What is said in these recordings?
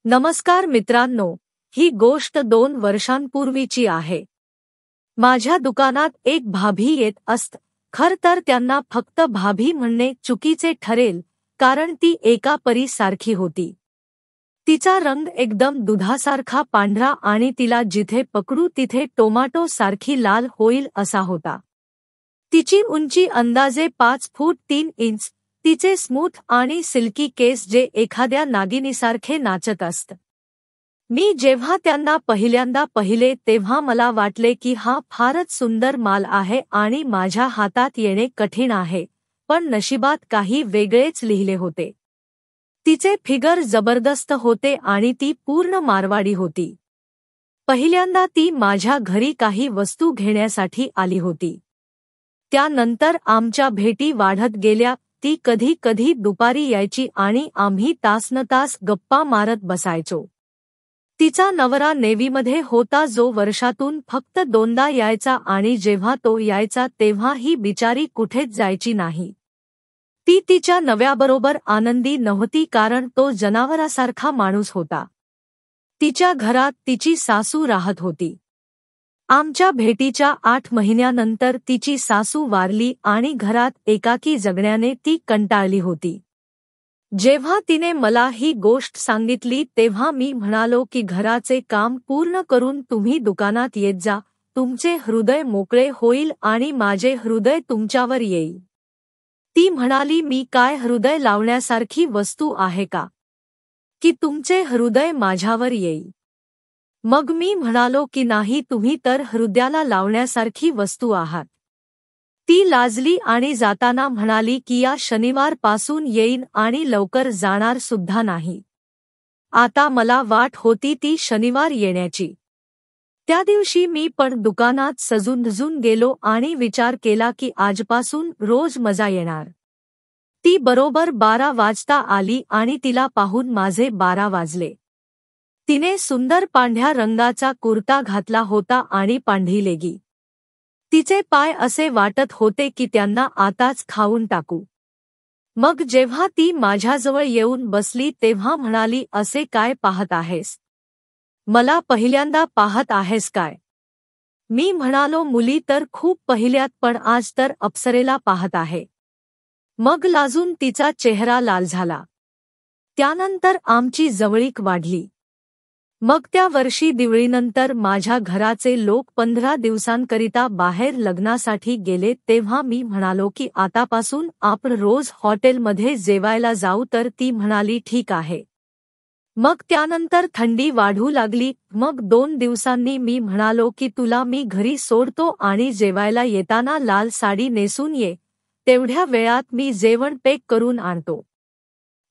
नमस्कार मित्रांनो, ही गोष्ट 2 वर्षांपूर्वीची आहे. माझ्या दुकानात एक भाभी येत असत. खर तर त्यांना फक्त भाभी म्हणणे चुकीचे ठरेल, कारण ती एका परीसारखी होती. तिचा रंग एकदम दुधासारखा पांढरा आणि तिला जिथे पकडू तिथे टोमॅटो सारखी लाल होईल असा होता. तिची उंची अंदाजे 5 फूट 3 इंच. तिचे स्मूथ आणि सिल्की केस जे एखाद्या नागिनीसारखे नाचत असत. मी जेव्हा त्यांना पहिल्यांदा पाहिले तेव्हा मला वाटले की हा फारच सुंदर माल आहे आणि माझ्या हातात येणे कठीण आहे, पण नशिबात काही वेगळेच लिहिले होते. तिचे फिगर जबरदस्त होते आणि ती पूर्ण मारवाडी होती. पहिल्यांदा ती माझ्या घरी काही वस्तू घेण्यासाठी आली होती. त्यानंतर आमच्या भेटी वाढत गेल्या. ती कधी कधी दुपारी यायची आणि आम्ही तासनतास गप्पा मारत बसायचो. तिचा नवरा नेव्हीमध्ये होता जो वर्षातून फक्त 2दा यायचा आणि जेव्हा तो यायचा तेव्हा ही बिचारी कुठेच जायची नाही. ती तिच्या नव्याबरोबर आनंदी नव्हती कारण तो जनावरासारखा माणूस होता. तिच्या घरात तिची सासू राहत होती. आमच्या भेटीच्या 8 महिन्यानंतर तिची सासू वारली आणि घरात एकाकी जगण्याने ती कंटाळली होती. जेव्हा तिने मला ही गोष्ट सांगितली तेव्हा मी म्हणालो की घराचे काम पूर्ण करून तुम्ही दुकानात येत जा, तुमचे हृदय मोकळे होईल आणि माझे हृदय तुमच्यावर येईल. ती म्हणाली, मी काय हृदय लावण्यासारखी वस्तू आहे का, की तुमचे हृदय माझ्यावर येईल. मग मी म्हणालो की नाही, तुम्ही तर हृदयाला लावण्यासारखी वस्तू आहात. ती लाजली आणि जाताना म्हणाली की या शनिवारपासून येईन आणि लवकर जाणार सुद्धा नाही. आता मला वाट होती ती शनिवार येण्याची. त्या दिवशी मी पण दुकानात सजून गेलो आणि विचार केला की आजपासून रोज मजा येणार. ती बरोबर 12 वाजता आली आणि तिला पाहून माझे 12 वाजले. तिने सुंदर पांढऱ्या रंगाचा कुर्ता घातला होता आणि पांढरी लेगी. तिचे पाय असे वाटत होते की त्यांना आताच खाऊन टाकू. मग जेव्हा ती माझ्याजवळ येऊन बसली तेव्हा म्हणाली, असे काय पाहत आहेस? मला पहिल्यांदा पाहत आहेस काय? मी म्हणालो, मुली तर खूप पहिल्यात, पण आज तर अप्सरेला पाहत आहे. मग लाजून तिचा चेहरा लाल झाला. त्यानंतर आमची जवळीक वाढली. मग त्या वर्षी दिवाळीनंतर माझ्या घराचे लोक 15 दिवसांकरिता बाहेर लग्नासाठी गेले तेव्हा मी म्हणालो की आतापासून आपण रोज हॉटेलमध्ये जेवायला जाऊ, तर ती म्हणाली ठीक आहे. मग त्यानंतर थंडी वाढू लागली. मग 2 दिवसांनी मी म्हणालो की तुला मी घरी सोडतो आणि जेवायला येताना लाल साडी नेसून ये, तेवढ्या वेळात मी जेवण पॅक करून आणतो.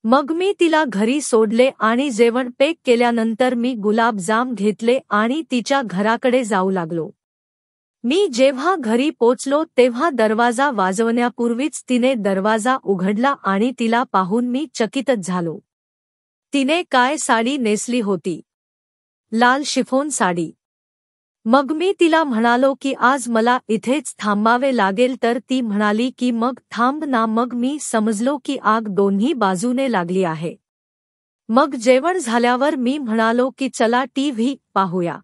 मग मी तिला घरी सोडले आणि जेवण पॅक केल्यानंतर मी गुलाबजाम घेतले आणि तिच्या घराकडे जाऊ लागलो. मी जेव्हा घरी पोचलो तेव्हा दरवाजा वाजवण्यापूर्वीच तिने दरवाजा उघडला आणि तिला पाहून मी चकितच झालो. तिने काय साडी नेसली होती? लाल शिफॉन साडी. मग मी तिला म्हणालो की आज मला इथेच थांबावे लागेल, तर ती म्हणाली की मग थांब ना. मग मी समजलो की आग दोन्ही बाजूने लागली आहे. मग जेवण झाल्यावर मी म्हणालो की चला टीव्ही पाहूया.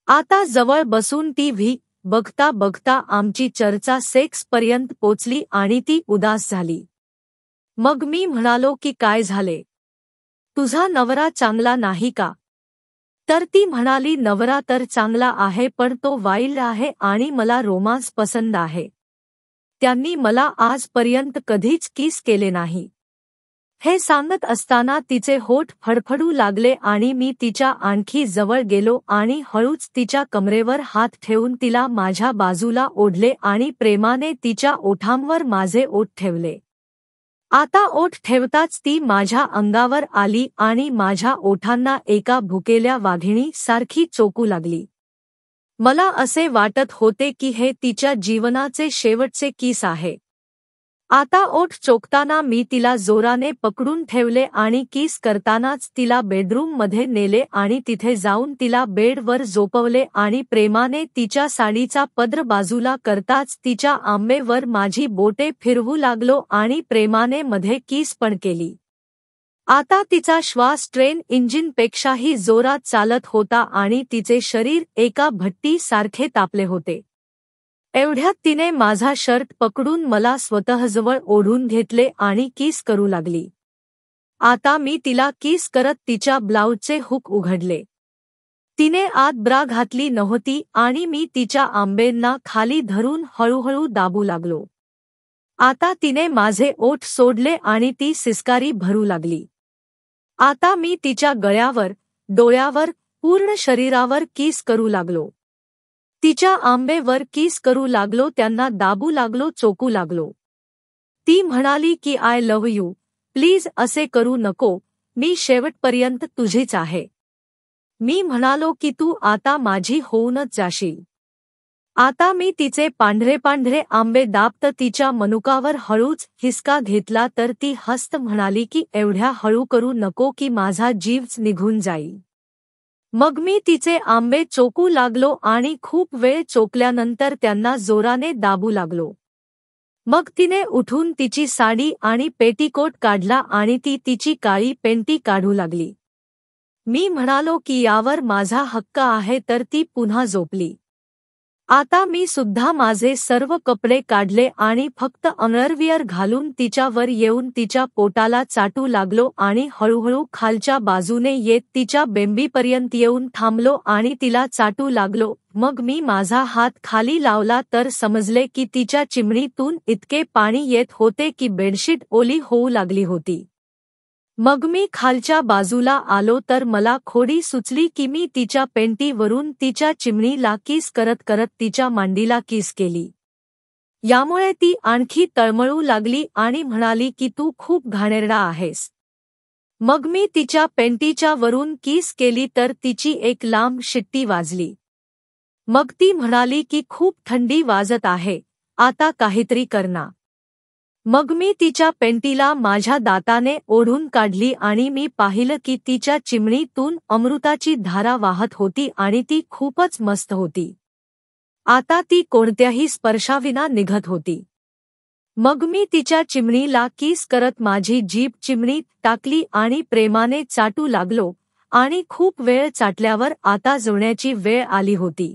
आता जवळ बसून टीव्ही बघता बघता आमची चर्चा सेक्सपर्यंत पोचली आणि ती उदास झाली. मग मी म्हणालो की काय झाले? तुझा नवरा चांगला नाही का? तर ती म्हणाली, नवरा तर चांगला आहे, पण तो वाईल्ड आहे आणि मला रोमांस पसंत आहे. त्यांनी मला आजपर्यंत कधीच किस केले नाही. हे सांगत असताना तिचे होठ फडफडू लागले आणि मी तिच्या आणखी जवळ गेलो आणि हळूच तिच्या कमरेवर हात ठेवून तिला माझ्या बाजूला ओढले आणि प्रेमाने तिच्या ओठांवर माझे ओठ ठेवले. आता ओठ ठेवताच ती माझ्या अंगावर आली आणि माझ्या ओठांना एका भुकेल्या वाघिणी सारखी चोखू लागली. मला असे वाटत होते की हे तिच्या जीवनाचे शेवटचे किस आहे. आता ओठ चोखताना मी तिला जोराने पकडून ठेवले आणि किस करतानाच तिला बेडरूममध्ये नेले आणि तिथे जाऊन तिला बेडवर झोपवले आणि प्रेमाने तिच्या साडीचा पदर बाजूला करताच तिच्या आंबेवर माझी बोटे फिरवू लागलो आणि प्रेमाने मध्ये किस पण केली. आता तिचा श्वास ट्रेन इंजिनपेक्षाही जोरात चालत होता आणि तिचे शरीर एका भट्टीसारखे तापले होते. एवढ्यात तिने माझा शर्ट पकडून मला स्वतःजवळ ओढून घेतले आणि किस करू लागली. आता मी तिला किस करत तिच्या ब्लाऊजचे हुक उघडले. तिने आत ब्रा घातली नव्हती आणि मी तिच्या आंबेंना खाली धरून हळूहळू दाबू लागलो. आता तिने माझे ओठ सोडले आणि ती सिसकारी भरू लागली. आता मी तिच्या गळ्यावर, डोळ्यावर, पूर्ण शरीरावर किस करू लागलो. तिच्या आंबेवर किस करू लागलो, त्यांना दाबू लागलो, चोकू लागलो. ती म्हणाली की आय लव्ह यू, प्लीज असे करू नको, मी शेवटपर्यंत तुझीच आहे. मी म्हणालो की तू आता माझी होऊनच जाशील. आता मी तिचे पांढरे पांढरे आंबे दाबत तिच्या मनुकावर हळूच हिसका घेतला तर ती हसत म्हणाली की एवढ्या हळू करू नको की माझा जीवच निघून जाईल. मग मी तिचे आंबे चोकू लागलो आणि खूप वेळ चोकल्यानंतर त्यांना जोराने दाबू लागलो. मग तिने उठून तिची साडी आणि पेटीकोट काढला आणि ती तिची काळी पेंटी काढू लागली. मी म्हणालो की यावर माझा हक्क आहे तर ती पुन्हा झोपली. आता मी सुद्धा माझे सर्व कपडे काढले आणि फक्त अंडरवियर घालून तिच्यावर येऊन तिच्या पोटाला चाटू लागलो आणि हळूहळू खालच्या बाजूने येत तिच्या बेंबीपर्यंत येऊन थांबलो आणि तिला चाटू लागलो. मग मी माझा हात खाली लावला तर समजले की तिच्या चिमणीतून इतके पाणी येत होते की बेडशीट ओली होऊ लागली होती. मग मी खालच्या बाजूला आलो तर मला खोडी सुचली की मी तिच्या पेंटीवरून तिच्या चिमणीला किस करत करत तिच्या मांडीला किस केली. यामुळे ती आणखी तळमळू लागली आणि म्हणाली की तू खूप घाणेरडा आहेस. मग मी तिच्या पेंटीच्या वरून किस केली तर तिची एक लांब शिट्टी वाजली. मग ती म्हणाली की खूप थंडी वाजत आहे, आता काहीतरी कर ना. मग मी तिच्या पेंटीला माझ्या दाताने ओढून काढली आणि मी पाहिलं की तिच्या चिमणीतून अमृताची धारा वाहत होती आणि ती खूपच मस्त होती. आता ती कोणत्याही स्पर्शाविना निघत होती. मग मी तिच्या चिमणीला किस करत माझी जीभ चिमणीत टाकली आणि प्रेमाने चाटू लागलो आणि खूप वेळ चाटल्यावर आता जुळण्याची वेळ आली होती.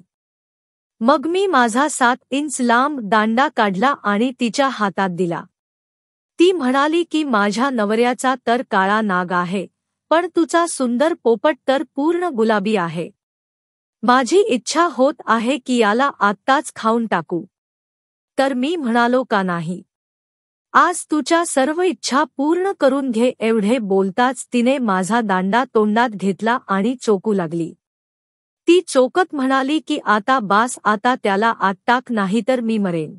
मग मी माझा 7 इंच लांब दांडा काढला आणि तिच्या हातात दिला. ती म्हणाली की माझ्या नवऱ्याचा तर काळा नाग आहे, पण तुझा सुंदर पोपट तर पूर्ण गुलाबी आहे. माझी इच्छा होत आहे की याला आत्ताच खाऊन टाकू. तर मी म्हणालो का नाही. आज तुझ्या सर्व इच्छा पूर्ण करून घे. एवढे बोलताच तिने माझा दांडा तोंडात घेतला आणि चोकू लागली. ती चोकत म्हणाली की आता बास, आता त्याला आत टाक नाहीतर मी मरेन.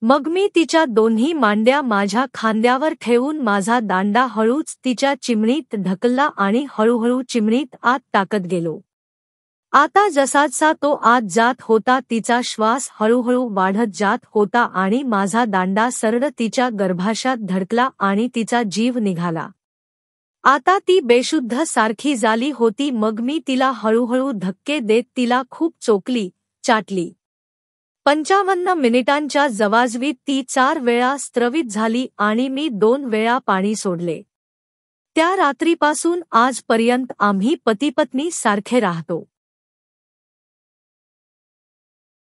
मग मी तिच्या दोन्ही मांड्या माझ्या खांद्यावर ठेवून माझा दांडा हळूच तिच्या चिमणीत ढकलला आणि हळूहळू चिमणीत आत टाकत गेलो. आता जसाचा तो आत जात होता तिचा श्वास हळूहळू वाढत जात होता आणि माझा दांडा सरळ तिच्या गर्भाशयात धडकला आणि तिचा जीव निघाला. आता ती बेशुद्ध सारखी झाली होती. मग मी तिला हळूहळू धक्के देत तिला खूप चोखली, चाटली. 55 मिनिटांच्या जवाजवीत ती 4 वेळा स्त्रवित झाली आणि मी 2 वेळा पाणी सोडले. त्या रात्रीपासून आजपर्यंत आम्ही पतीपत्नी सारखे राहतो.